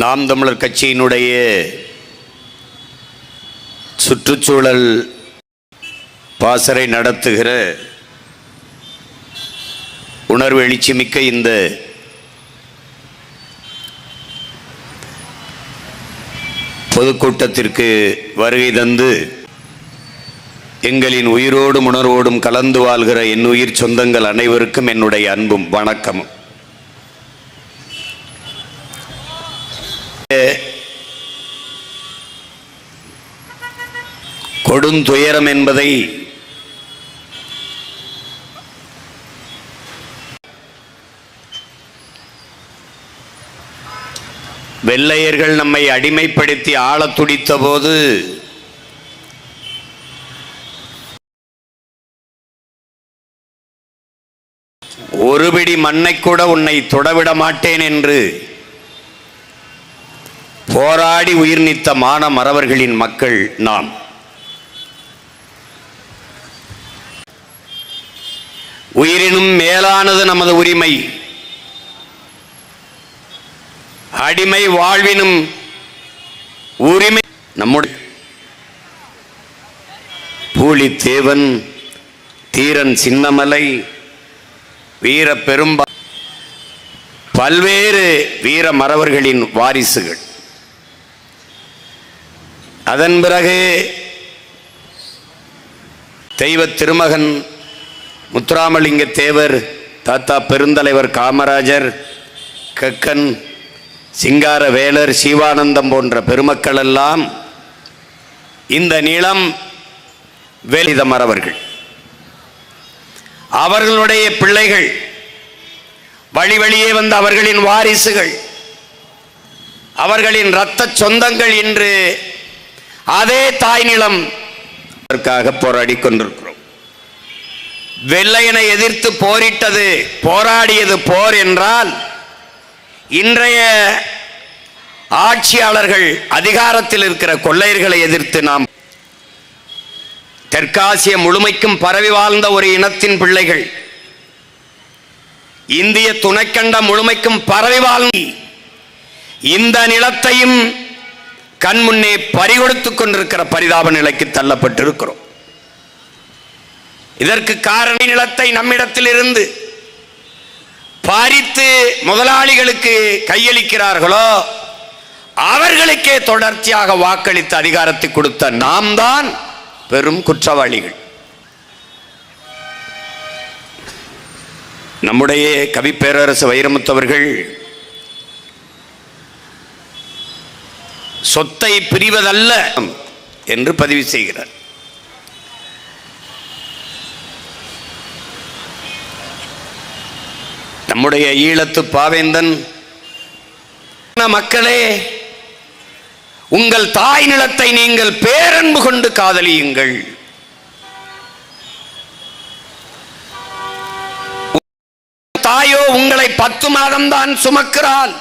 நாம் தமிழர் கட்சியினுடைய சுற்றுச்சூழல் பாசறை நடத்துகிற உணர்வு எழுச்சி மிக்க இந்த பொதுக்கூட்டத்திற்கு வருகை தந்து எங்களின் உயிரோடும் உணர்வோடும் கலந்து வாழ்கிற என் உயிர் சொந்தங்கள் அனைவருக்கும் என்னுடைய அன்பும் வணக்கமும். கொடுந்துயரம் என்பதை வெள்ளையர்கள் நம்மை அடிமைப்படுத்தி ஆளத் துடித்த போது ஒரு பிடி மண்ணை கூட உன்னை தொடவிட மாட்டேன் என்று போராடி உயிர் நீத்த மான மறவர்களின் மக்கள் நாம். உயிரினும் மேலானது நமது உரிமை. அடிமை வாழ்வினும் உரிமை நம்முடைய பூலித்தேவன், தீரன் சின்னமலை, வீர பெரும்பா பல்வேறு வீர மறவர்களின் வாரிசுகள். அதன் பிறகு தெய்வ திருமகன் முத்துராமலிங்க தேவர், தாத்தா பெருந்தலைவர் காமராஜர், கக்கன், சிங்கார வேலர், சிவானந்தம் போன்ற பெருமக்கள் எல்லாம் இந்த நிலம் வேலித மறவர்கள். அவர்களுடைய பிள்ளைகள், வழி வழியே வந்த அவர்களின் வாரிசுகள், அவர்களின் இரத்த சொந்தங்கள் இன்று அதே தாய் நிலம் போராடி கொண்டிருக்கிறோம். வெள்ளையனை எதிர்த்து போரிட்டது, போராடியது போர் என்றால், இன்றைய ஆட்சியாளர்கள் அதிகாரத்தில் இருக்கிற கொள்ளையர்களை எதிர்த்து நாம் தெற்காசிய முழுமைக்கும் பரவி வாழ்ந்த ஒரு இனத்தின் பிள்ளைகள், இந்திய துணைக்கண்ட முழுமைக்கும் பரவி வாழ்ந்த இந்த நிலத்தையும் கண்முன்னே பறிகொடுத்துக் கொண்டிருக்கிற பரிதாப நிலைக்கு தள்ளப்பட்டிருக்கிறோம். இதற்கு காரண நிலத்தை நம்மிடத்தில் இருந்து பறித்து முதலாளிகளுக்கு கையளிக்கிறார்களோ அவர்களுக்கே தொடர்ச்சியாக வாக்களித்து அதிகாரத்தை கொடுத்த நாம் தான் பெரும் குற்றவாளிகள். நம்முடைய கவி பேரரசு வைரமுத்து அவர்கள் சொத்தை பிரிவதல்ல என்று பதிவு செய்கிறார். நம்முடைய ஈழத்து பாவேந்தன், மக்களே, உங்கள் தாய் நிலத்தை நீங்கள் பேரன்பு கொண்டு காதலியுங்கள். தாயோ உங்களை 10 மாதம்தான் சுமக்கிறாள்.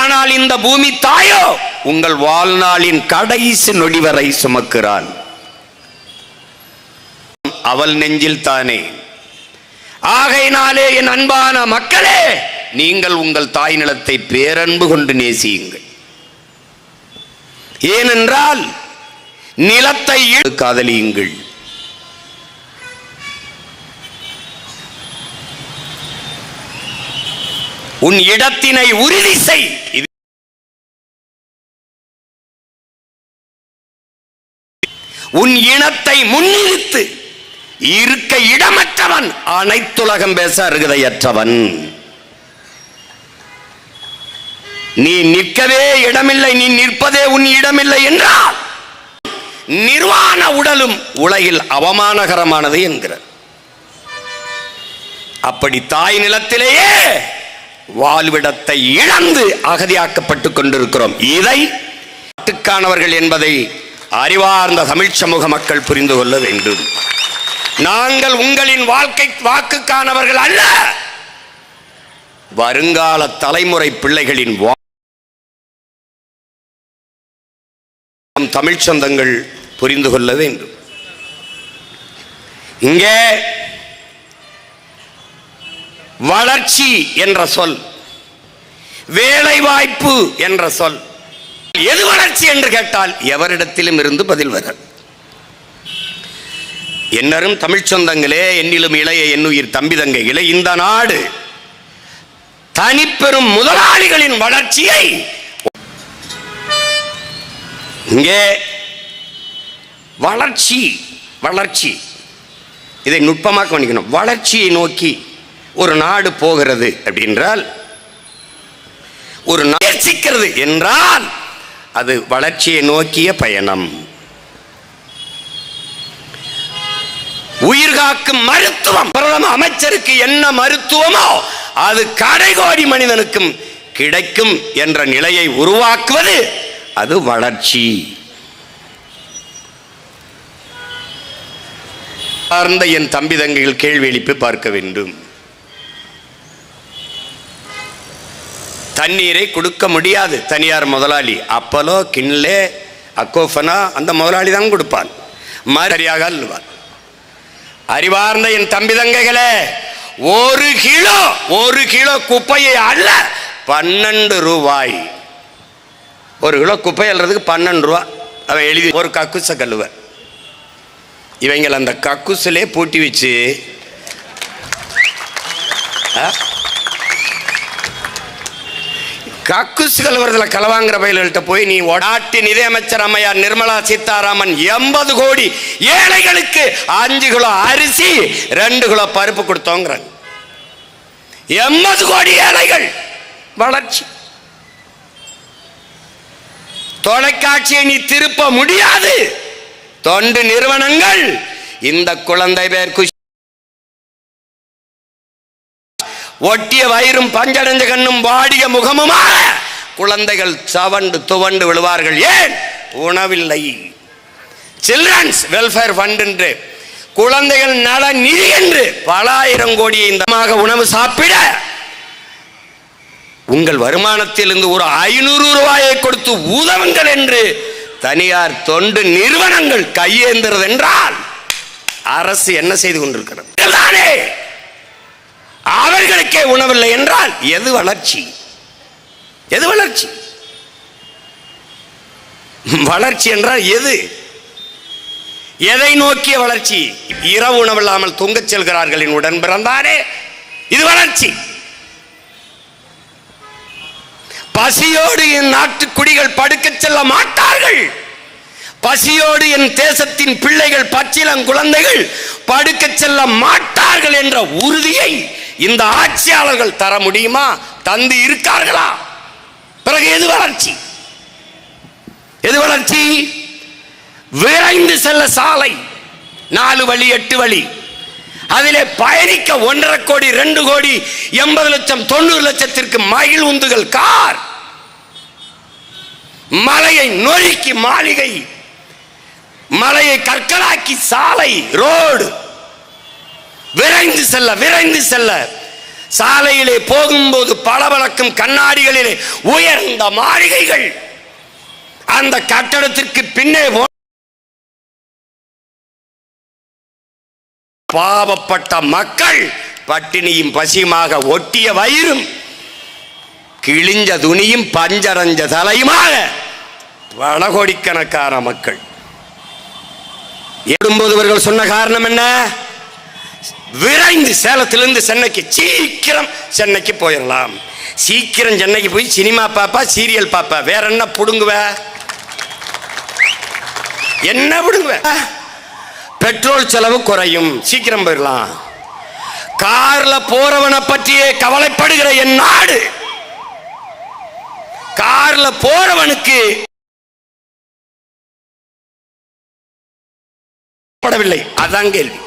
ஆனால் இந்த பூமி தாயோ உங்கள் வாழ்நாளின் கடைசி நொடி வரை சுமக்கிறாள். அவள் நெஞ்சில் தானே. ஆகையினாலே என் அன்பான மக்களே, நீங்கள் உங்கள் தாய் நிலத்தை பேரன்பு கொண்டு நேசியுங்கள். ஏனென்றால் நிலத்தை காதலியுங்கள். உன் இடத்தினை உறுதி செய். உன் இனத்தை முன்னிறுத்து. இருக்க இடமற்றவன் அனைத்துலகம் பேச அருகதையற்றவன். நீ நிற்கவே இடமில்லை, நீ நிற்பதே உன் இடமில்லை என்றால் நிர்வாண உடலும் உலகில் அவமானகரமானது என்கிறார். அப்படி தாய் நிலத்திலேயே வாழ்விடத்தை இழந்து அகதியாக்கப்பட்டுக் கொண்டிருக்கிறோம். இதை நாட்டுக்கானவர்கள் என்பதை அறிவார்ந்த தமிழ் சமூக மக்கள் புரிந்து கொள்ள வேண்டும். நாங்கள் உங்களின் வாக்குக்கானவர்கள் அல்ல, வருங்கால தலைமுறை பிள்ளைகளின் தமிழ் சொந்தங்கள் புரிந்து கொள்ள வேண்டும். இங்கே வளர்ச்சி என்ற சொல் வேலை வாய்ப்பு என்ற சொல். எது வளர்ச்சி என்று கேட்டால் எவரிடத்திலும் இருந்து பதில் வர. என்னரும் தமிழ் சொந்தங்களே, என்னிலும் இளைய என்னுயிர் தம்பி தங்கைகளே, இந்த நாடு தனிப்பெரும் முதலாளிகளின் வளர்ச்சியை இங்கே வளர்ச்சி வளர்ச்சி இதை நுட்பமாக கவனிக்கணும். வளர்ச்சியை நோக்கி ஒரு நாடு போகிறது அப்படின்றால், ஒரு முயற்சிக்கிறது என்றால் அது வளர்ச்சியை நோக்கிய பயணம். உயிர்காக்கும் மருத்துவம் பிரதம அமைச்சருக்கு என்ன மருத்துவமோ அது கடைகோடி மனிதனுக்கும் கிடைக்கும் என்ற நிலையை உருவாக்குவது அது வளர்ச்சி. சார்ந்த என் தம்பி தங்கைகள் கேள்வி எழுப்பி பார்க்க வேண்டும். தண்ணீரை கொடுக்க முடியாது தனியார் முதலாளி. அப்பலோ, கின்லே, அக்கோஃபனா அந்த முதலாளி தான் கொடுப்பான். சரியாக அல்வார். அறிவார்ந்த என் தம்பி தங்கைகளே, ஒரு கிலோ குப்பையை அல்ல 12 ரூபாய். ஒரு கிலோ குப்பை அல்றதுக்கு 12 ரூபா. அவன் எழுதி ஒரு கக்குச கழுவ. இவங்கள் அந்த கக்குசிலே பூட்டி வச்சு கக்குசு கழுவுறதுல களவாங்கிற பயில்கிட்ட போய் நீ நாட்டு நிதியமைச்சர் அம்மையார் நிர்மலா சீதாராமன் 80 கோடி ஏழைகளுக்கு 5 கிலோ அரிசி 2 கிலோ பருப்பு கொடுத்தோங்கிறாங்க. 80 கோடி ஏழைகள். வளர்ச்சி. தொலைக்காட்சியை நீ திருப்ப முடியாது. தொண்டு நிறுவனங்கள் இந்த குழந்தை பேர் ஒட்டிய வயிறும் பஞ்சடைஞ்ச கண்ணும் வாடிய முகமுமாக குழந்தைகள் சவண்டு துவண்டு விழுவார்கள். ஏன்? உணவில்லை. சில்ட்ரன்ஸ் வெல்ஃபேர் ஃபண்ட் என்று, குழந்தைகள் நல நிதி என்று பல ஆயிரம் கோடியை இந்த உணவு சாப்பிட உங்கள் வருமானத்தில் இருந்து ஒரு 500 ரூபாயை கொடுத்து உதவுங்கள் என்று தனியார் தொண்டு நிறுவனங்கள் கையேந்துறது என்றால் அரசு என்ன செய்து கொண்டிருக்கிறது? அவர்களுக்கே உணவில்லை என்றால் எது வளர்ச்சி? எது வளர்ச்சி? வளர்ச்சி என்றால் எது? எதை நோக்கிய வளர்ச்சி? இரவு உணவில்லாமல் தூங்கச் செல்கிறார்கள் உடன் பிறந்தானே, இது வளர்ச்சி. பசியோடு என் நாட்டு குடிகள் படுக்க செல்ல மாட்டார்கள். பசியோடு என் தேசத்தின் பிள்ளைகள் பச்சிளம் குழந்தைகள் படுக்க செல்ல மாட்டார்கள் என்ற உறுதியை இந்த ஆட்சியாளர்கள் தர முடியுமா? தந்து இருக்கார்களா? பிறகு எது வளர்ச்சி? எது வளர்ச்சி? விரைந்து செல்ல சாலை 4 வழி 8 வழி, அதிலே பயணிக்க 1.5 கோடி 2 கோடி 80 லட்சம் 90 லட்சத்திற்கு மகிழ் உந்துகள் கார், மலையை நொறுக்கி மாளிகை, மலையை கற்களாக்கி சாலை ரோடு, விரைந்து செல்ல விரைந்து செல்ல. சாலையிலே போகும்போது பளபளக்கும் கண்ணாடிகளிலே உயர்ந்த மாளிகைகள், அந்த கட்டடத்திற்கு பின்னே பாவப்பட்ட மக்கள் பட்டினியும் பசியுமாக ஒட்டிய வயிறும் கிழிஞ்ச துணியும் பஞ்சரஞ்ச தலையுமாக பல கோடிக்கணக்கான மக்கள். இவர்கள் சொன்ன காரணம் என்ன? விரைந்து சேலத்திலிருந்து சென்னைக்கு சீக்கிரம் சென்னைக்கு போயிடலாம். சீக்கிரம் சென்னைக்கு போய் சினிமா பாப்பா, சீரியல் பாப்பா, வேற என்ன புடுங்குவ? என்ன புடுங்குவ? பெட்ரோல் செலவு குறையும், சீக்கிரம் போயிடலாம். கார்ல போறவனை பற்றியே கவலைப்படுகிற என் நாடு, கார்ல போறவனுக்கு படவில்லை. அதான் கேள்வி.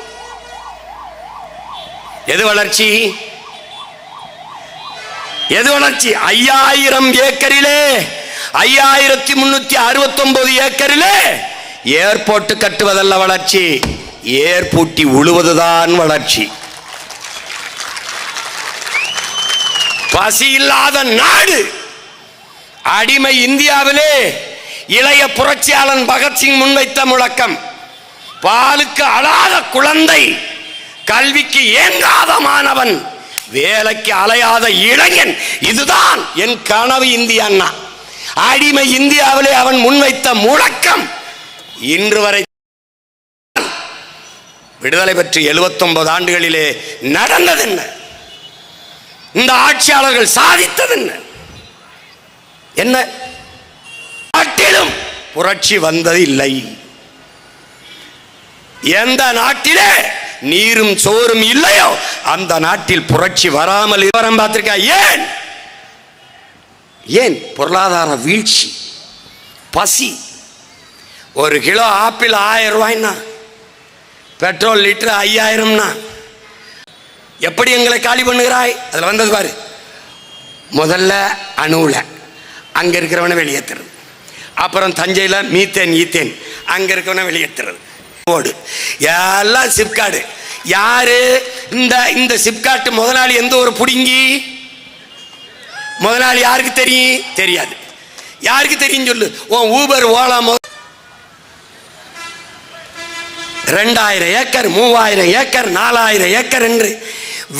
எது வளர்ச்சி? எது வளர்ச்சி? 5000 ஏக்கரிலே 5369 ஏக்கரிலே ஏர்போர்ட் கட்டுவதல்ல வளர்ச்சி, ஏர்பூட்டி உழுவதுதான் வளர்ச்சி. பசி இல்லாத நாடு. அடிமை இந்தியாவிலே இளைய புரட்சியாளன் பகத்சிங் முன்வைத்த முழக்கம், பாலுக்கு அழாத குழந்தை, கல்விக்கு ஏங்காத மாணவன், வேலைக்கு அலையாத இளைஞன், இதுதான் என் கனவு இந்தியா. அடிமை இந்தியாவிலே அவன் முன்வைத்த முழக்கம் இன்று வரை விடுதலை பெற்று 79 ஆண்டுகளிலே நடந்தது என்ன? இந்த ஆட்சியாளர்கள் சாதித்தது என்ன? என்ன நாட்டிலும் புரட்சி வந்தது இல்லை. எந்த நாட்டிலே நீரும் சோறும் இல்லையோ அந்த நாட்டில் புரட்சி வராமல் விவரம் பார்த்திருக்கா? ஏன்? ஏன்? பொருளாதார வீழ்ச்சி, பசி. ஒரு கிலோ ஆப்பிள் 1000 ரூபாய்னா, பெட்ரோல் லிட்டர் 5000னா எப்படி எங்களை காலி பண்ணுகிறாய்? அதில் வந்தது பாரு. முதல்ல அணுவில் அங்கே இருக்கிறவனை வெளியேற்றுறது, அப்புறம் தஞ்சையில் மீத்தேன் ஈத்தேன் அங்கே இருக்கிறவனை வெளியேற்றுறது, ஓடு எல்லாம் சிப்காடு. யாரு இந்த சிப்காட்டு முதலாளி? எந்த ஒரு புடுங்கி முதலாளி யாருக்கு தெரியும்? தெரியாது. யாருக்கு தெரியும் சொல்லு? உன் Uber Ola 2000 acre 3000 acre 4000 acre என்று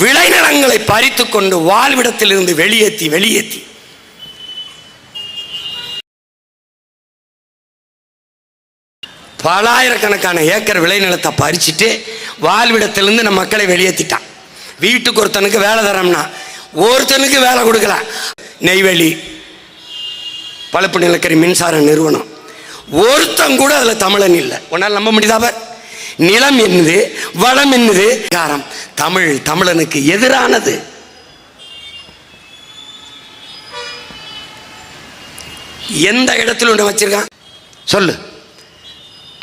விளைநிலங்களை பறித்து கொண்டு வாழ்விடத்தில் இருந்து வெளியேற்றி பலாயிரக்கணக்கான ஏக்கர் விளைநிலத்தை பறிச்சுட்டு வாழ்விடத்திலிருந்து நம்ம மக்களை வெளியேற்றிட்டான். வீட்டுக்கு ஒருத்தனுக்கு வேலை தரம்னா ஒருத்தனுக்கு வேலை கொடுக்கல. நெய்வேலி பழுப்பு நிலக்கரி மின்சார நிறுவனம், ஒருத்தன் கூட அதில் தமிழன் இல்லை. உன்னால் நம்ப முடியுதா? நிலம் என்னது, வளம் என்னது, தமிழனுக்கு எதிரானது. எந்த இடத்துல ஒன்று வச்சிருக்கான் சொல்லு?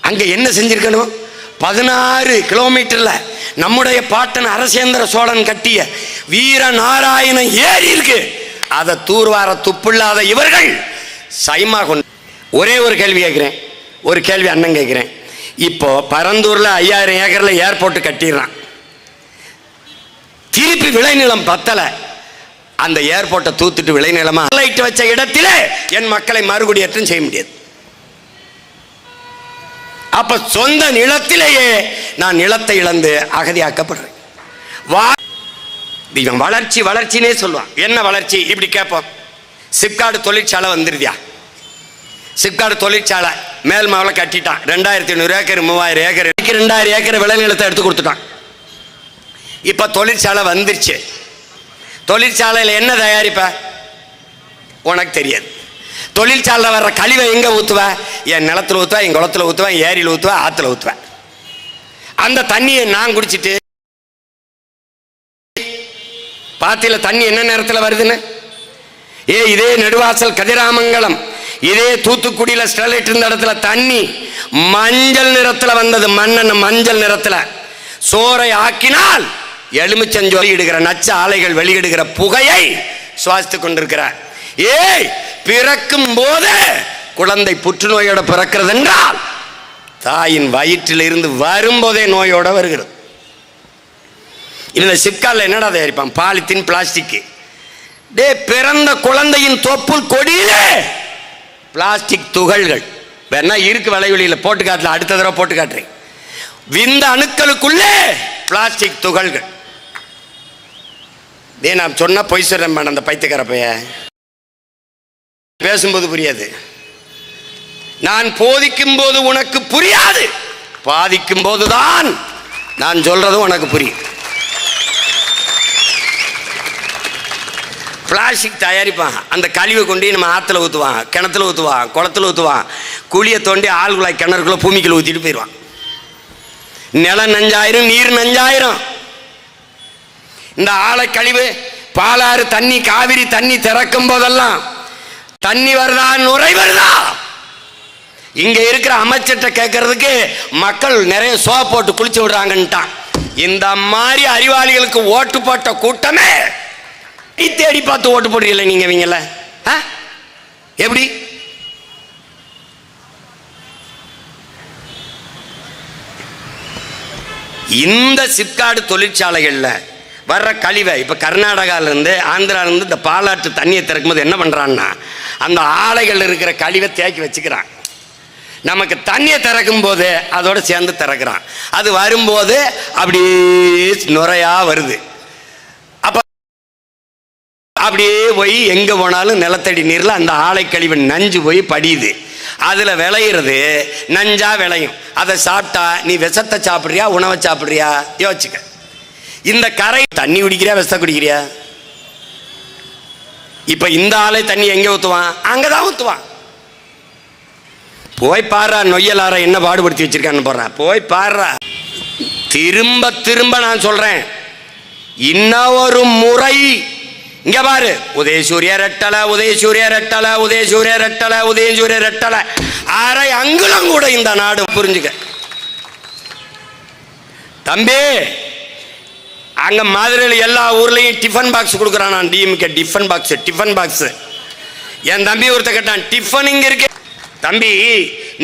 அங்க என்ன செஞ்சிருக்கணும்? 16 கிலோமீட்டர்ல நம்முடைய பாட்டன் அரசேந்திர சோழன் கட்டிய வீரநாராயண ஏரி இருக்கு. அதை தூர்வார துப்பில்லாத இவர்கள் சைமா கொண்டு. ஒரே ஒரு கேள்வி கேட்கிறேன், ஒரு கேள்வி அண்ணன் கேட்கிறேன். இப்போ பரந்தூர்ல 5000 ஏக்கர்ல ஏர்போர்ட் கட்டிடுறான், திருப்பி விளைநிலம் பத்தல, அந்த ஏர்போர்ட்டை தூத்துட்டு விளைநிலமா லைட் வச்ச இடத்திலே என் மக்களை மறுகுடியேற்றம் செய்ய முடியாது. அப்ப சொந்த நிலத்திலேயே நான் நிலத்தை இழந்து அகதியாக்கப்படுறேன். வளர்ச்சி வளர்ச்சினே சொல்லுவான். என்ன வளர்ச்சி? இப்படி கேட்போம். சிப்காடு தொழிற்சாலை வந்துருதியா? சிப்காடு தொழிற்சாலை மேல்மாவில் கட்டிட்டான். 2500 ஏக்கர் 3000 ஏக்கர் 2000 ஏக்கர் விளைநிலத்தை எடுத்து கொடுத்துட்டான். இப்ப தொழிற்சாலை வந்துருச்சு. தொழிற்சாலையில் என்ன தயாரிப்ப உனக்கு தெரியாது. தொழிற்சாலை வர்ற கழிவை எங்க ஊத்துவ? என் நிலத்துல ஊத்துவ, என் குளத்துல ஊத்துவ, ஏரியில் ஊத்துவ, ஆத்துல ஊத்துவ. அந்த தண்ணியை நான் குடிச்சிட்டு பாத்தியில தண்ணி என்ன நேரத்தில் வருதுன்னு? இதே நெடுவாசல் கதிராமங்கலம், இதே தூத்துக்குடியில ஸ்டெர்லைட் இருந்த இடத்துல தண்ணி மஞ்சள் நிறத்தில் வந்தது. மஞ்சள் நிறத்தில் சோறை ஆக்கினால் எலுமிச்சஞ்சோலை இடுகிற நச்ச ஆலைகள் வெளியிடுகிற புகையை சுவாசித்துக் கொண்டிருக்கிறார். பிறக்கும் போது குழந்தை புற்றுநோயோட பிறக்கிறது என்றால் தாயின் வயிற்றில் இருந்து வரும்போதே நோயோட வருகிறது. இந்த சிப்காட்ல என்னடா தயாரிப்பான்? Polythene, plastic. பிறந்த குழந்தையின் தொப்புள் கொடியிலே பிளாஸ்டிக் துகள்கள். வேணா இருக்கு வலைவெளியில் போட்டு காட்டல, அடுத்த தடவை போட்டு காட்டுறேன். விந்த அணுக்களுக்குள்ளே பிளாஸ்டிக் துகள்கள். நான் சொன்னா பொய் சொல்றேன் மேடம். அந்த பைத்தியக்கார பைய பேசும்போது புரியாது, நான் போதிக்கும் போது உனக்கு புரியாது, பாதிக்கும் போதுதான் நான் சொல்றதும் உனக்கு புரியும். பிளாஸ்டிக் தயாரிப்பான். அந்த கழிவை கொண்டு நம்ம ஆற்றுல ஊற்றுவான், கிணத்துல ஊற்றுவான், குளத்துல ஊற்றுவான், குழியை தோண்டி ஆழ்குழாய் கிணறுக்குள்ள பூமிக்குள்ள ஊற்றிட்டு போயிடுவான். நிலம் நஞ்சாயிரம், நீர் நஞ்சாயிரம். இந்த ஆலை கழிவு, பாலாறு தண்ணி, காவிரி தண்ணி திறக்கும் போதெல்லாம் தண்ணி வருதா, நுரை வருதா? இங்க இருக்கிற அமைச்சர்கிட்ட கேட்கறதுக்கு மக்கள் நிறைய சோப் போட்டு குளிச்சு விடுறாங்கன்ட்டான். இந்த மாதிரி அறிவாளிகளுக்கு ஓட்டு போட்ட கூட்டமே தேடி பார்த்து ஓட்டு போடுறீங்கள நீங்க? இவங்கள எப்படி? இந்த சிப்காடு தொழிற்சாலைகள்ல வர்ற கழிவை இப்ப கர்நாடகாவிலிருந்து ஆந்திராவிலிருந்து இந்த பாலாற்று தண்ணியை திறக்கும் போது என்ன பண்றான்னா, அந்த ஆலைகள் இருக்கிற கழிவை தேக்கி வச்சுக்கிறான். நமக்கு தண்ணியை திறக்கும் போது அதோட சேர்ந்து திறக்கிறான். அது வரும்போது அப்படியே நுரையா வருது. அப்படியே போய் எங்க போனாலும் நிலத்தடி நீர்ல அந்த ஆலை கழிவு நஞ்சு போய் படியுது. அதுல விளையிறது நஞ்சா விளையும். அதை சாப்பிட்டா நீ விஷத்தை சாப்பிட்றியா உணவை சாப்பிட்றியா யோசிச்சுக்க. இந்த கரை தண்ணி குடிக்கிறியா விஷத்தை குடிக்கிறியா? இப்ப இந்த ஆலை தண்ணி எங்க ஊத்துவான்? அங்கதான் ஊத்துவான். போய் பாடுறா நொய்யலார என்ன பாடுபடுத்தி வச்சிருக்கான்னு போடுற, போய் பாடுறா. திரும்ப திரும்ப நான் சொல்றேன், இன்னொரு முறை இங்க பாரு, உதயசூரிய ரெட்டலை, உதயசூரிய ரெட்டலை, உதயசூரிய ரெட்டலை, உதயசூரிய ரெட்டலை, அரை அங்குலம் கூட இந்த நாடு புரிஞ்சுக்க. தம்பி அங்க மதுரையில் எல்லா ஊர்லயும் டிஃபன் பாக்ஸ் கொடுக்குறான். நான் DMK tiffin box, tiffin box. என் தம்பி ஒருத்த கேட்டான், டிஃபன் இங்க இருக்கு தம்பி,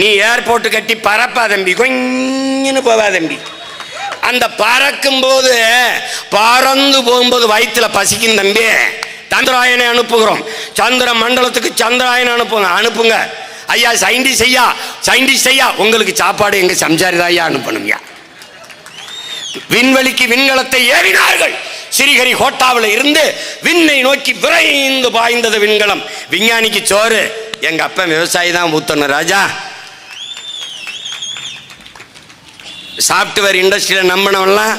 நீ ஏர்போர்ட் கட்டி பறப்பா தம்பி, கொஞ்சம் போவா தம்பி. அந்த பறக்கும் போது பறந்து போகும்போது வயிற்றுல பசிக்கும் தம்பி. சந்திராயனை அனுப்புகிறோம், சந்திர மண்டலத்துக்கு சந்திராயனை அனுப்புங்க ஐயா. சயின்டிஸ்ட் ஐயா உங்களுக்கு சாப்பாடு எங்க சம்சாரிதான் ஐயா அனுப்பணும்யா. விண்வெளிக்கு விண்கலத்தை ஏறினார்கள். ஸ்ரீஹரி கோட்டாவில் இருந்து விண்ணை நோக்கி விரைந்து பாய்ந்தது விண்கலம். விஞ்ஞானிக்கு சோறு எங்க அப்பா விவசாயி தான் ஊத்தணும் ராஜா. சாப்ட்வேர் இண்டஸ்ட்ரியில நம்பினவெல்லாம்,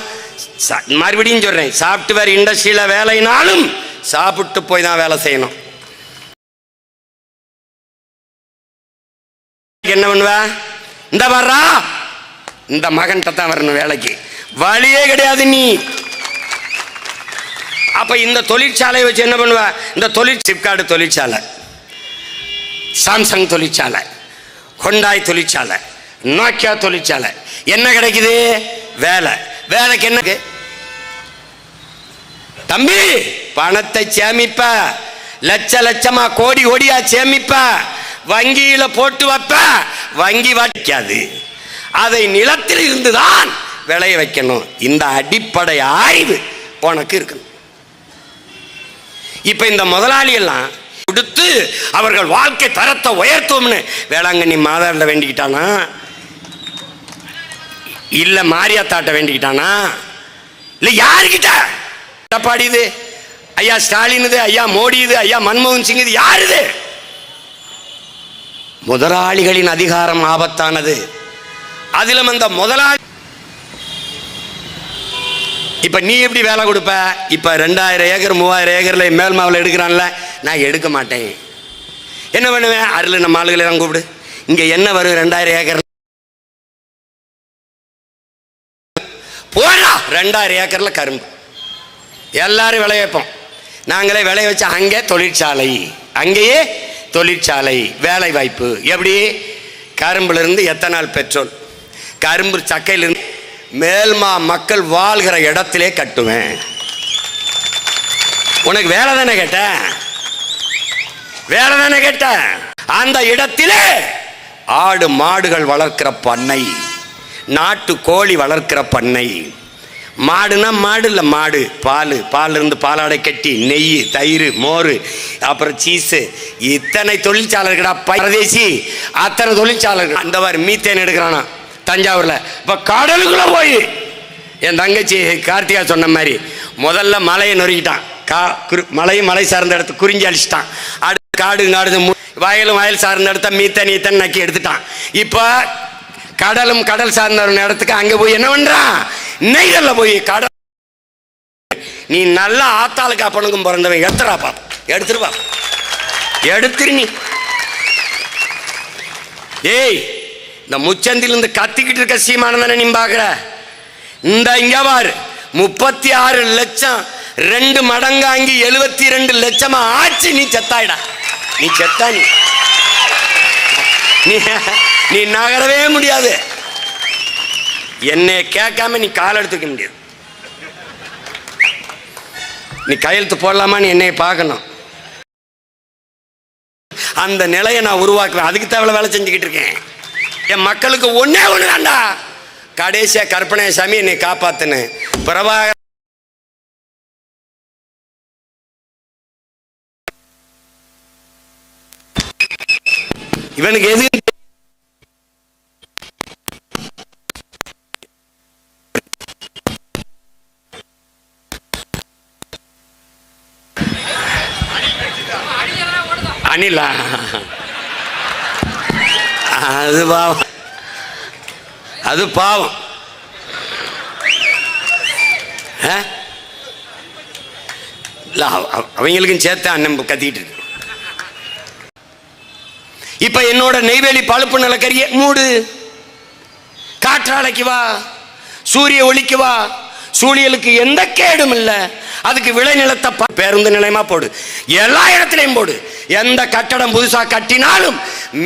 மறுபடியும் சொல்றேன், சாப்ட்வேர் இண்டஸ்ட்ரியில வேலைனாலும் சாப்பிட்டு போய் தான் வேலை செய்யணும். என்ன பண்ணுவ? இந்த வர்றா இந்த மகன்கிட்ட தான் வரணும் வேலைக்கு, வழியே கிடையாது நீ. அப்ப இந்த தொழிற்சாலையை வச்சு என்ன பண்ணுவ? இந்த சிப்கார்டு தொழிற்சாலை, சாம்சங் தொழிற்சாலை, ஹொண்டாய் தொழிற்சாலை, நோக்கியா தொழிற்சாலை, என்ன கிடைக்குது? வேலை. வேலைக்கு என்ன தம்பி? பணத்தை சேமிப்ப, லட்ச லட்சமா கோடி கோடியா சேமிப்ப, வங்கியில போட்டு வைப்ப, வங்கி வட்டிக்காது. அதை நிலத்தில் இருந்துதான் விளைய வைக்கணும். இந்த அடிப்படை அறிவு உனக்கு இருக்கணும். இப்ப இந்த முதலாளி எல்லாம் கொடுத்து அவர்கள் வாழ்க்கை தரத்தை உயர்த்தும்னு வேளாங்கண்ணி மாதாவிட வேண்டிக்கிட்டானா, இல்ல மாரியாத்தாட்ட வேண்டிக்கிட்டானா, இல்ல யாருக்கிட்ட? எடப்பாடி இது, ஐயா ஸ்டாலின் இது, ஐயா மோடி இது, ஐயா மன்மோகன் சிங் இது, யார் இது? முதலாளிகளின் அதிகாரம் ஆபத்தானது. அதிலும் அந்த முதலாளி இப்ப நீ எப்படி வேலை கொடுப்ப? இப்ப 2000 ஏக்கர் 3000 ஏக்கர்ல மேல்மாவில் எடுக்கிறான்ல, நான் எடுக்க மாட்டேன். என்ன பண்ணுவேன்? அருள் நம்ம ஆளுகளை தான் கூப்பிடு, இங்க என்ன வரும் 2000 ஏக்கர் போடா. 2000 ஏக்கர்ல கரும்பு எல்லாரும் விளைய வைப்போம். நாங்களே விளைய வச்ச அங்கே தொழிற்சாலை, அங்கேயே தொழிற்சாலை, வேலை வாய்ப்பு. எப்படி? கரும்புல இருந்து எத்தனால் பெட்ரோல், கரும்பு சக்கையிலிருந்து மேல்மா மக்கள் வாழ்கிற இடத்திலே கட்டுவேன். உனக்கு வேலை தானே கேட்ட? வேலை தானே கேட்ட? அந்த இடத்திலே ஆடு மாடுகள் வளர்க்கிற பண்ணை, நாட்டு கோழி வளர்க்கிற பண்ணை. மாடுனா மாடு இல்லை, மாடு பால், பால் இருந்து பாலாடை கட்டி நெய், தயிர், மோர், அப்புறம் சீஸு, இத்தனை தொழிற்சாலைகளா பரதேசி, அத்தனை தொழிற்சாலைகள். அந்த மாதிரி மீத்தேன் எடுக்கிறானா தஞ்சாவூர்ல. இப்ப கடலுக்குள்ள போய் என் தங்கச்சி கார்த்திகா சொன்ன மாதிரி முதல்ல மலையை நொறுக்கிட்டான், மலை சார்ந்த இடத்து குறிஞ்சி அழிச்சிட்டான். அடுத்து காடு நாடு வயலும் வயல் சார்ந்த இடத்த மீத்தன் ஈத்தன் நக்கி எடுத்துட்டான். இப்ப கடலும் கடல் சார்ந்த இடத்துக்கு அங்க போய் என்ன பண்றான்? நெய்தல்ல போய் கடல். நீ நல்லா ஆத்தாளுக்கு அப்பனுக்கும் பிறந்தவன், எடுத்துடா பாப்பா, எடுத்துருப்பா, எடுத்துரு நீ. ஏய், இந்த முச்சந்திலிருந்து கத்திக்கிட்டு இருக்க சீமானதானே நீ பாக்குற? இந்த இங்க பாரு, 36 லட்சம் 2 மடங்காங்கி 72 லட்சமா ஆச்சு. நீ செத்தாயிடா, நீ செத்தா, நீ நகரவே முடியாது. என்னை கேட்காம நீ கால் எடுத்துக்க முடியாது. நீ கையெழுத்து போடலாமான்னு என்னை பார்க்கணும். அந்த நிலையை நான் உருவாக்குவேன். அதுக்கு தேவை வேலை செஞ்சுக்கிட்டு இருக்கேன். என் மக்களுக்கு ஒன்னே ஒண்ணு தாண்டா, கடைசியா கற்பனை சாமி என்னை காப்பாத்துன்னு. பிரபாகர் இவனுக்கு எது அணிலா? அது பாவம், அது பாவம். அவங்களுக்கும் சேர்த்து அண்ணன் கத்திக்கிட்டு இருக்கு. இப்ப என்னோட நெய்வேலி பழுப்பு நிலக்கரிய மூடு, காற்றாலைக்கு வா, சூரிய ஒளிக்கு வா, சூழியலுக்கு எந்த கேடும் இல்லை. அதுக்கு விளைநிலத்தை பேருந்து நிலையமா போடு, எல்லா இடத்திலையும் போடு. எந்த கட்டடம் புதுசா கட்டினாலும்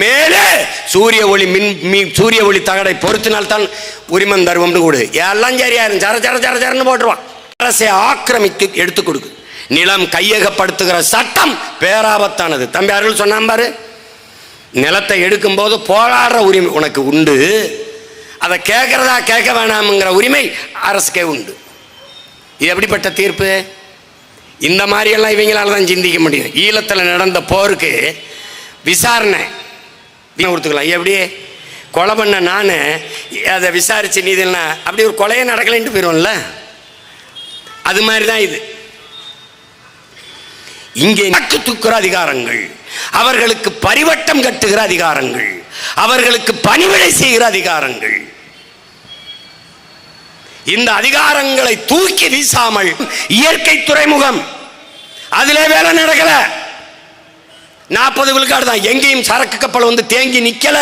மேலே சூரிய ஒளி சூரிய ஒளி தகடை பொறுத்தினால்தான் உரிமம் தருவோம்னு கூடு. எல்லாம் சரியாயிரும், ஜர ஜர ஜர ஜரன்னு போட்டுருவான். அரசை ஆக்கிரமித்து எடுத்து கொடுக்கு. நிலம் கையகப்படுத்துகிற சட்டம் பேராபத்தானது. தம்பி அருள் சொன்னான் பாரு, நிலத்தை எடுக்கும் போது போராடுற உரிமை உனக்கு உண்டு, அதை கேட்கறதா கேட்க வேணாம்ங்கிற உரிமை அரசுக்கே உண்டு. இது எப்படிப்பட்ட தீர்ப்பு? இந்த மாதிரியெல்லாம் இவங்களால தான் சிந்திக்க முடியும். ஈழத்தில் நடந்த போருக்கு விசாரணை கொடுத்துக்கலாம். எப்படி கொலை பண்ண நான் அதை விசாரிச்சு நீதினா அப்படி ஒரு கொலையை நடக்கலைன்ட்டு போயிடும்ல. அது மாதிரி தான் இது. இங்கே நக்கு தூக்குற அதிகாரங்கள், அவர்களுக்கு பரிவட்டம் கட்டுகிற அதிகாரங்கள், அவர்களுக்கு பணிவிடை செய்கிற அதிகாரங்கள், இந்த அதிகாரங்களை தூக்கி வீசாமல் இயற்கை துறைமுகம் அதிலே வேலை நடக்கல. 40 விழுக்காடு தான். எங்கேயும் சரக்கு கப்பல் வந்து தேங்கி நிக்கல,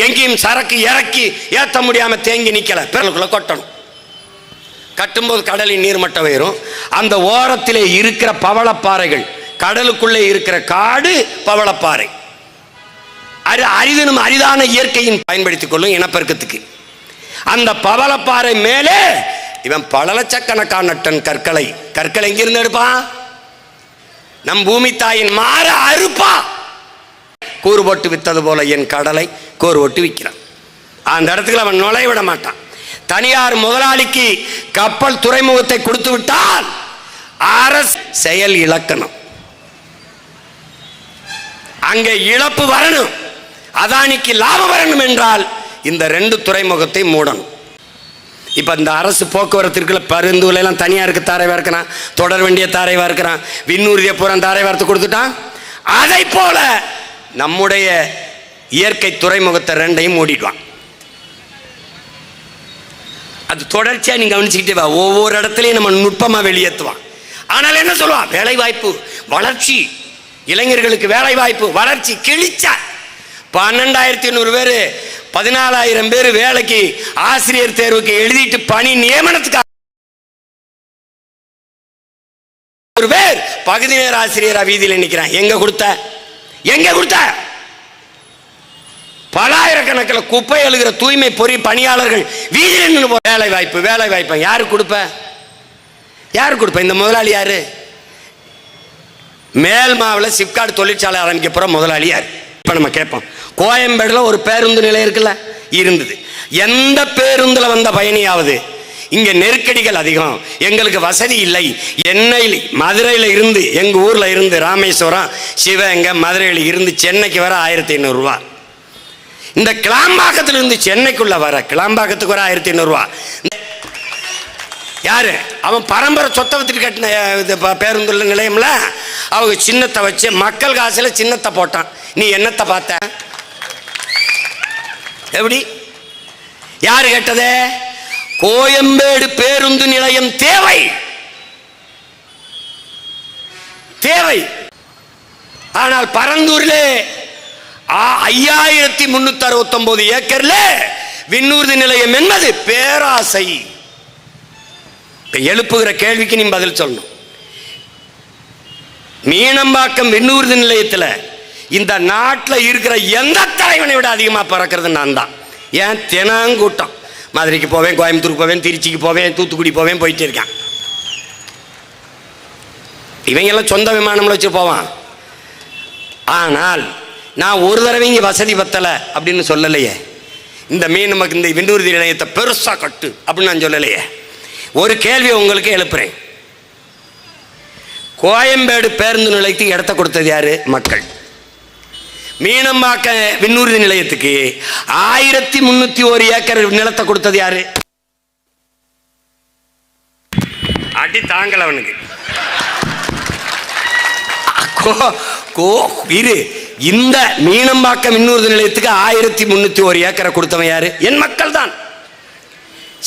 எங்கேயும் சரக்கு இறக்கி ஏற்ற முடியாம தேங்கி நிக்கல. பெருக்குள்ள கொட்டணும். கட்டும்போது கடலின் நீர்மட்டம் உயரும். அந்த ஓரத்திலே இருக்கிற பவளப்பாறைகள், கடலுக்குள்ளே இருக்கிற காடு பவளப்பாறை, அரிதினும் அரிதான இயற்கையின் பயன்படுத்திக் கொள்ளும் இனப்பெருக்கத்துக்கு. அந்த பவளப்பாறை மேலே இவன் பல லட்சக்கணக்கான டன் கற்களை எங்கிருந்து எடுப்பான்? நம் பூமி தாயின் மாற அறுப்பா. கூறு போட்டு வித்தது போல என் கடலை கூறு போட்டு விற்கிறான். அந்த இடத்துக்கு அவன் நுழைய விட மாட்டான். தனியார் முதலாளிக்கு கப்பல் துறைமுகத்தை கொடுத்து விட்டால் அரசு செயல் இலக்கணம், அங்கே இழப்பு வரணும், அதானிக்கு லாபம் வரணும் என்றால் இந்த 2 துறைமுகத்தை மூடணும். இப்ப இந்த அரசு போக்குவரத்திற்குள்ள பருந்துலாம் தனியாருக்கு தாரைவா இருக்கிறான், தொடர் வேண்டிய தாரைவா இருக்கிறான், விண்ணூர்திய பூரா தாரை வார்த்து கொடுத்துட்டான். அதை போல நம்முடைய இயற்கை துறைமுகத்தை 2ஐயும் மூடிடுவான். அது தொடர்ச்சியா நீங்க கவனிச்சுக்கிட்டே வா. ஒவ்வொரு இடத்துலையும் நம்ம நுட்பமா வெளியேற்றுவான். ஆனால் என்ன சொல்லுவான்? வேலை வாய்ப்பு, வளர்ச்சி, இளைஞர்களுக்கு வேலை வாய்ப்பு, வளர்ச்சி. கிழிச்சா 12,800 பேர் 14,000 பேர் வேலைக்கு ஆசிரியர் தேர்வுக்கு எழுதிட்டு பணி நியமனத்துக்கு ஒரு பேர் பகுதி நேர ஆசிரியரா வீதியில் நிற்கிறான். எங்க கொடுத்த பலாயிரக்கணக்கில் குப்பை எழுகிற தூய்மை பொறி பணியாளர்கள் வீதியில் நின்று வேலை வாய்ப்பு யாருக்கு கொடுப்ப? இந்த முதலாளி யாரு? மேல்மாவில் சிப்காட் தொழிற்சாலை ஆரம்பிக்க போற முதலாளி யாரு? இப்ப நம்ம கேட்போம். கோயம்பேடுல ஒரு பேருந்து நிலையம் இருக்குல்ல, இருந்தது. எந்த பேருந்துல வந்த பயணியாவது இங்க நெருக்கடிகள் அதிகம், எங்களுக்கு வசதி இல்லை, எண்ணெயில் மதுரையில இருந்து எங்க ஊர்ல இருந்து ராமேஸ்வரம், சிவகங்கை, மதுரையில இருந்து சென்னைக்கு வர 1,500 ரூபா. இந்த கிளாம்பாக்கத்துல இருந்து சென்னைக்குள்ள வர கிளாம்பாக்கத்துக்கு வர 1,500 ரூபா. யாரு? அவன் பரம்பரை சொத்தை வச்சுட்டு கட்டின பேருந்து நிலையம்ல. அவங்க சின்னத்தை வச்சு மக்கள் காசுல சின்னத்தை போட்டான். நீ என்னத்தை பார்த்த? எப்படி? யாரு கேட்டதே? கோயம்பேடு பேருந்து நிலையம் தேவை. ஆனால் பரந்தூரிலே 5,369 ஏக்கர்ல விண்ணூர்தி நிலையம் என்பது பேராசை. எழுப்புகிற கேள்விக்கு நீ பதில் சொல்லணும். மீனம்பாக்கம் விண்ணூர்தி நிலையத்தில் இந்த நாட்டில் இருக்கிற எந்த தலைவனை விட அதிகமாக பறக்கிறது நான் தான். ஏன்? தினங்கூட்டம். மதுரைக்கு போவேன், கோயம்புத்தூருக்கு போவேன், திருச்சிக்கு போவேன், தூத்துக்குடி போவேன், போயிட்டே இருக்கேன். இவங்கெல்லாம் சொந்த விமானம்ல வச்சு போவான். ஆனால் நான் ஒரு தடவை இங்கே வசதி பத்தலை அப்படின்னு சொல்லலையே. இந்த நமக்கு இந்த விண்ணூர்தி நிலையத்தை பெருசா கட்டு அப்படின்னு நான் சொல்லலையே. ஒரு கேள்வி உங்களுக்கு எழுப்புறேன். கோயம்பேடு பேருந்து நிலையத்துக்கு இடத்த கொடுத்தது யாரு? மக்கள். மீனம்பாக்க விண்ணூர்தி நிலையத்துக்கு 1,301 ஏக்கர் நிலத்தை கொடுத்தது யாரு? அடி தாங்கல அவனுக்கு. இரு. இந்த மீனம்பாக்கம் இன்னொரு நிலையத்துக்கு 1301 ஏக்கரை கொடுத்தவன் யாரு? என் மக்கள் தான்.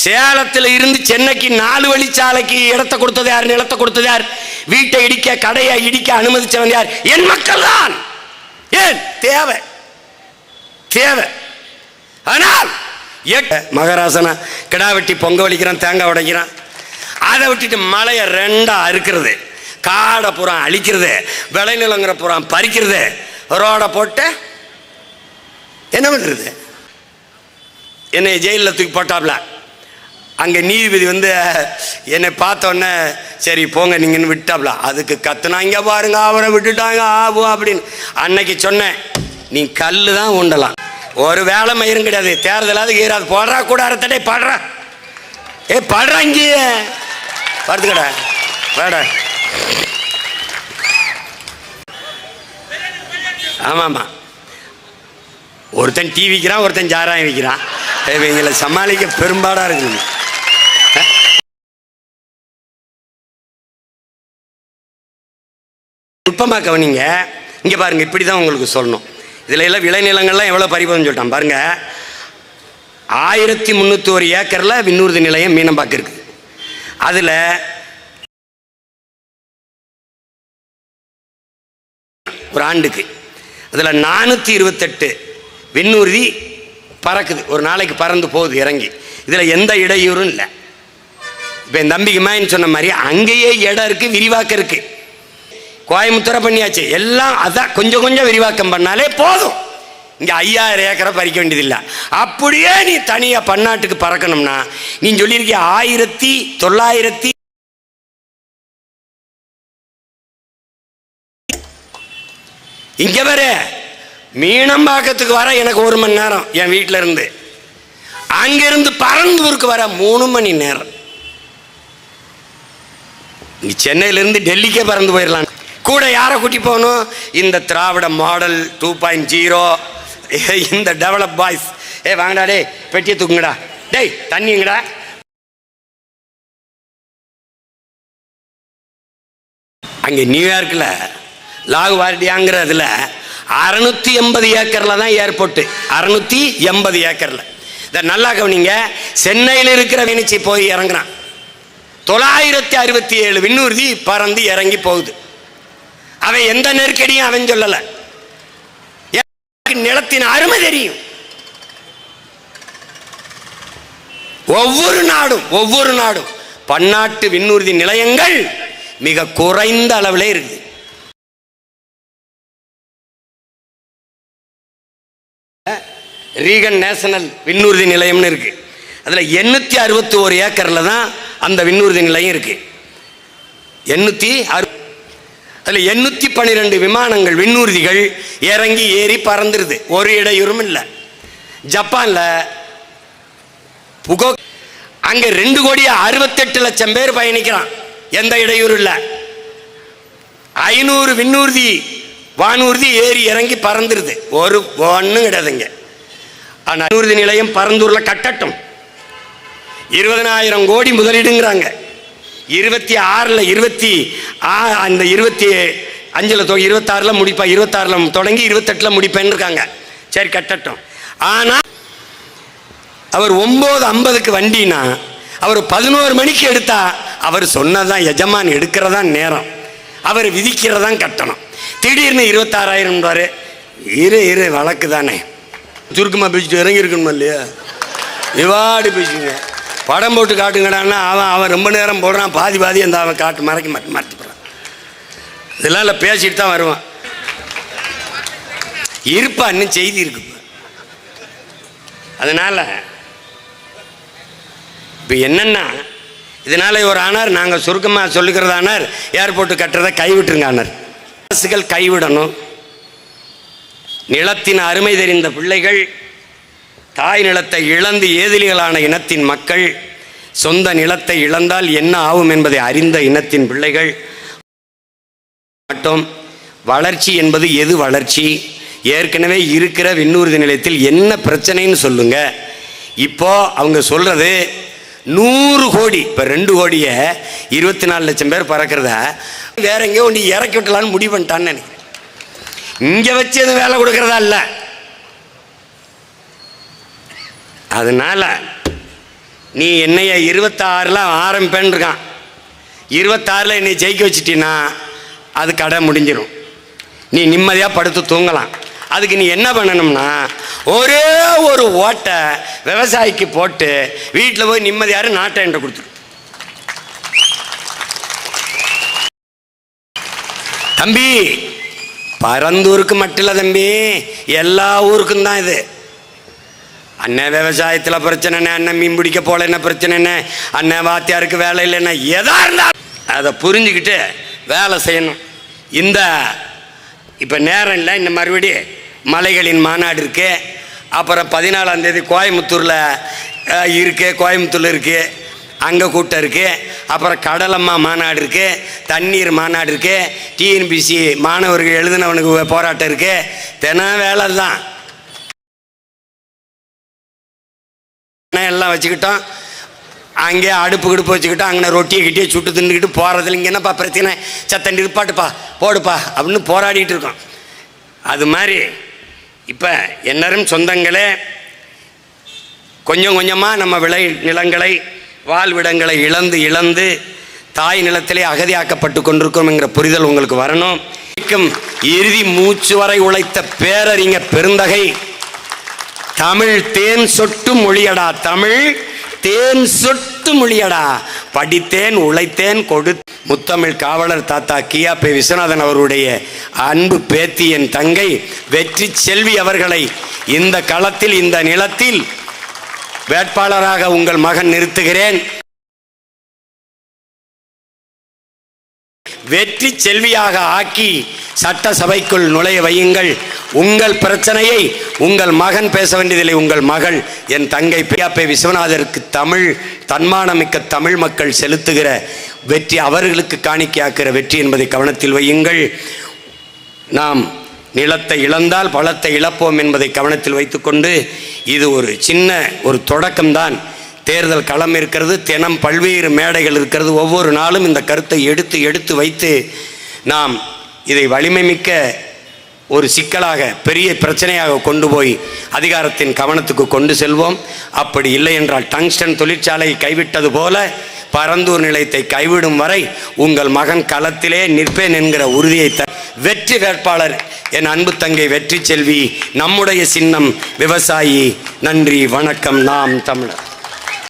சேலத்தில் இருந்து சென்னைக்கு 4 வழிச்சாலைக்கு இடத்தை கொடுத்தது யார்? நிலத்தை கொடுத்தது யார்? வீட்டை இடிக்க, கடையை இடிக்க அனுமதிச்சவன் யார்? என் மக்கள் தான். ஏன் தேவை? தேவை. ஆனால் மகராசனா கிடா வெட்டி பொங்க வலிக்கிறான், தேங்காய் உடைக்கிறான். அதை விட்டுட்டு மலையை 2ஆ அறுக்கிறது, காடை பூரா அழிக்கிறது, விளைநிலங்கிற பூரா பறிக்கிறது, ரோடை போட்டு என்ன பண்றது? என்னை ஜெயிலில் தூக்கி போட்டாப்ல. அங்கே நீதிபதி என்னை பார்த்தோன்னே சரி போங்க நீங்கன்னு விட்டாப்ல. அதுக்கு கத்துனாங்க பாருங்க, அவரை விட்டுட்டாங்க ஆபு அப்படின்னு. அன்னைக்கு சொன்னேன், நீ கல் தான் உண்டலாம், ஒரு வேலை மயிரும் கிடையாது, தேர்தலாவது கீராது, போடுறா கூட அறத்தடே பாடுறா, பாடுறா இங்கேயே படுத்துக்கடா வேடா. ஆமாம்மா, ஒருத்தன் டீ விற்கிறான், ஒருத்தன் சாராயம் விற்கிறான். இவங்களை சமாளிக்க பெரும்பாடாக இருக்குது. நுட்பமாக கவனிங்க. இங்கே பாருங்க, இப்படி தான் உங்களுக்கு சொல்லணும். இதில் எல்லாம் விளைநிலங்கள்லாம் எவ்வளோ பறிப்பதுன்னு சொல்லிட்டான் பாருங்க. 1301 ஏக்கரில் விண்ணூர்தி நிலையம் மீனம்பாக்கம் இருக்குது. அதில் ஒரு ஆண்டுக்கு அதில் 428 விண்ணூர்தி பறக்குது, ஒரு நாளைக்கு பறந்து போகுது இறங்கி. இதில் எந்த இடையூறும் இல்லை. இப்போ என் தம்பிக்கு மேன்னு சொன்ன மாதிரி அங்கேயே இடம் இருக்குது, விரிவாக்கம் இருக்குது. கோயம்புத்தூரை பண்ணியாச்சு எல்லாம், அதான் கொஞ்சம் கொஞ்சம் விரிவாக்கம் பண்ணாலே போதும். இங்கே 5000 ஏக்கரை பறிக்க வேண்டியதில்லை. அப்படியே நீ தனியாக பன்னாட்டுக்கு பறக்கணும்னா நீ சொல்லியிருக்கிய 1900 இங்கே வர மீனம்பாக்கத்துக்கு வர எனக்கு 1 மணி நேரம் என் வீட்டில் இருந்து. அங்கிருந்து பரந்தூருக்கு வர 3 மணி நேரம். நீ சென்னையிலிருந்து டெல்லிக்கே பறந்து போயிடலாம். கூட யாரை கூட்டி போகணும்? இந்த திராவிட மாடல் 2.0, இந்த டெவலப் பாய்ஸ். வாங்கடா, டே பெட்டியை தூக்குங்கடா, டேய் தண்ணிங்கடா. அங்கே நியூயார்க்கில் லாகுவார்டியாங்கிறதுல 680 ஏக்கரில் தான் ஏர்போர்ட்டு. 680 ஏக்கரில். இதை நல்லா கவனிங்க. சென்னையில் இருக்கிற வினிச்சி போய் இறங்குறான். 967 விண்ணூர்தி பறந்து இறங்கி போகுது. அவன் எந்த நெருக்கடியும் அவன் சொல்லலை. நிலத்தின் அருமை தெரியும். ஒவ்வொரு நாடும் பன்னாட்டு விண்ணூர்தி நிலையங்கள் மிக குறைந்த அளவில் இருக்குது. ரீகன் நேஷனல் விண்ணூர்தி நிலையம்னு இருக்கு. அதில் 861 ஏக்கரில் தான் அந்த விண்ணூர்தி நிலையம் இருக்கு. 860. அதில் 812 விமானங்கள் விண்ணூர்திகள் இறங்கி ஏறி பறந்துருது, ஒரு இடையூறும் இல்லை. ஜப்பானில் புகோ அங்கே 2,68,00,000 பேர் பயணிக்கிறான், எந்த இடையூறும் இல்லை. 500 விண்ணூர்தி வானூர்தி ஏறி இறங்கி பறந்துருது, ஒன்றும் கிடையாதுங்க. ஆனால் விண்ணூர்தி நிலையம் பரந்தூரில் கட்டட்டும். 20,000 கோடி முதலீடுங்கிறாங்க. 26ல் 26ல் முடிப்பா, 26ல் தொடங்கி 28ல் முடிப்பேன்னு இருக்காங்க. சரி கட்டட்டும். ஆனால் அவர் 9:50க்கு வண்டினா அவர் 11 மணிக்கு எடுத்தா அவர் சொன்னதான் எஜமான் எடுக்கிறதா நேரம், அவர் விதிக்கிறதான் கட்டணம். திடீர்னு 26,000 இரு வழக்கு தானே, சுருக்கமாக பேசிட்டு இறங்கி இருக்கணும் இல்லையா? இவாடி பேசுங்க, படம் போட்டு காட்டுங்கடான்னா அவன் ரொம்ப நேரம் போடுறான், பாதி அந்த அவன் காட்டு மறைக்க போகிறான். இதெல்லாம் இல்லை, பேசிட்டு தான் வருவான். இருப்பா, இன்னும் செய்தி இருக்கு. அதனால் இப்போ என்னென்னா, இதனால் ஒரு ஆனார், நாங்கள் சுருக்கமாக சொல்லிக்கிறது ஆனார், ஏர்போர்ட்டு கட்டுறதை கைவிட்டுருங்க ஆனார். அரசுகள் கைவிடணும். நிலத்தின் அருமை தெரிந்த பிள்ளைகள், தாய் நிலத்தை இழந்து ஏதிலிகளான இனத்தின் மக்கள், சொந்த நிலத்தை இழந்தால் என்ன ஆகும் என்பதை அறிந்த இனத்தின் பிள்ளைகள் மட்டும். வளர்ச்சி என்பது எது வளர்ச்சி? ஏற்கனவே இருக்கிற விண்ணூர்தி நிலையத்தில் என்ன பிரச்சனைன்னு சொல்லுங்க. இப்போ அவங்க சொல்றது 100 கோடி, இப்போ 2 கோடியை 24 லட்சம் பேர் பறக்கிறத வேற எங்கேயோ ஒன்று இறக்கி விட்டலான்னு முடிவு பண்ணிட்டான்னு நினைக்கிறேன். இங்க வச்சு எதுவும் வேலை கொடுக்கறதா இல்ல. அதனால நீ என்னைய 26ல் ஆரம்பிப்பேன்னு இருக்கான். 26ல் என்னை ஜெயிக்க வச்சிட்டீன்னா அது கடை முடிஞ்சிடும். நீ நிம்மதியாக படுத்து தூங்கலாம். அதுக்கு நீ என்ன பண்ணணும்னா ஒரே ஒரு ஓட்டை விவசாயிக்கு போட்டு வீட்டில் போய் நிம்மதியாரு நாட்டை என்ற கொடுத்துரு. தம்பி, பரந்தூருக்கு மட்டும் இல்லை தம்பி, எல்லா ஊருக்கும் தான் இது. அண்ணன் விவசாயத்தில் பிரச்சனை என்ன, அண்ணன் மீன் பிடிக்க போல என்ன பிரச்சனை என்ன, அண்ணன் வாத்தியாருக்கு வேலை இல்லைன்னா எதா இருந்தால் அதை புரிஞ்சுக்கிட்டு வேலை செய்யணும். இந்த இப்போ நேரம் இல்லை, இந்த மறுபடி மலைகளின் மாநாடு இருக்கு. அப்புறம் 14ஆம் தேதி கோயம்புத்தூரில் இருக்கு, கோயம்புத்தூரில் இருக்குது, அங்கே கூட்டம் இருக்குது. அப்புறம் கடலம்மா மாநாடு இருக்குது, தண்ணீர் மாநாடு இருக்குது, டிஎன்பிசி மாணவர்கள் எழுதினவனுக்கு போராட்டம் இருக்குது. தினம் வேலை தான். எல்லாம் வச்சுக்கிட்டோம், அங்கே அடுப்பு கிடுப்பு வச்சுக்கிட்டோம், அங்கே ரொட்டியை கிட்டியே சுட்டு தின்னுக்கிட்டு போகிறதுல இங்கே என்னப்பா பிரச்சனை, சத்தண்டி இருப்பாட்டுப்பா போடுப்பா அப்படின்னு போராடிட்டு இருக்கோம். அது மாதிரி இப்போ என்னரும் சொந்தங்களே, கொஞ்சம் கொஞ்சமாக நம்ம விளை நிலங்களை வாழ்விடங்களை இழந்து தாய் நிலத்திலே அகதியாக்கப்பட்டு கொண்டிருக்கோம்ங்கிற புரிதல் உங்களுக்கு வரணும். இறுதி மூச்சு வரை உழைத்த பேரறிஞர் பெருந்தகை தமிழ் தேன் சொட்டு மொழியடா, தமிழ் தேன் சொட்டு மொழியடா, படித்தேன் உழைத்தேன் கொடு. முத்தமிழ் காவலர் தாத்தா கியாபே விஸ்வநாதன் அவருடைய அன்பு பேத்தி என் தங்கை வெற்றி செல்வி அவர்களை இந்த களத்தில் இந்த நிலத்தில் வேட்பாளராக உங்கள் மகன் நிறுத்துகிறேன். வெற்றி செல்வியாக ஆக்கி சட்டசபைக்குள் நுழைய வையுங்கள். உங்கள் பிரச்சனையை உங்கள் மகன் பேச வேண்டியதில்லை, உங்கள் மகள் என் தங்கை கியாபே விஸ்வநாதருக்கு தமிழ் தன்மானமிக்க தமிழ் மக்கள் செலுத்துகிற வெற்றி, அவர்களுக்கு காணிக்கையாக்குற வெற்றி என்பதை கவனத்தில் வையுங்கள். நாம் நிலத்தை இழந்தால் பலத்தை இழப்போம் என்பதை கவனத்தில் வைத்துக்கொண்டு, இது ஒரு சின்ன ஒரு தொடக்கம்தான். தேர்தல் களம் இருக்கிறது, தினம் பல்வேறு மேடைகள் இருக்கிறது. ஒவ்வொரு நாளும் இந்த கருத்தை எடுத்து வைத்து நாம் இதை வலிமை மிக்க ஒரு சிக்கலாக பெரிய பிரச்சனையாக கொண்டு போய் அதிகாரத்தின் கவனத்துக்கு கொண்டு செல்வோம். அப்படி இல்லை என்றால் டங்ஸ்டன் தொழிற்சாலையை கைவிட்டது போல பரந்தூர் நிலையத்தை கைவிடும் வரை உங்கள் மகன் களத்திலே நிற்பேன் என்கிற உறுதியை வெற்றி வேட்பாளர் என் அன்பு தங்கை வெற்றி செல்வி, நம்முடைய சின்னம் விவசாயி. நன்றி, வணக்கம். நாம் தமிழர்.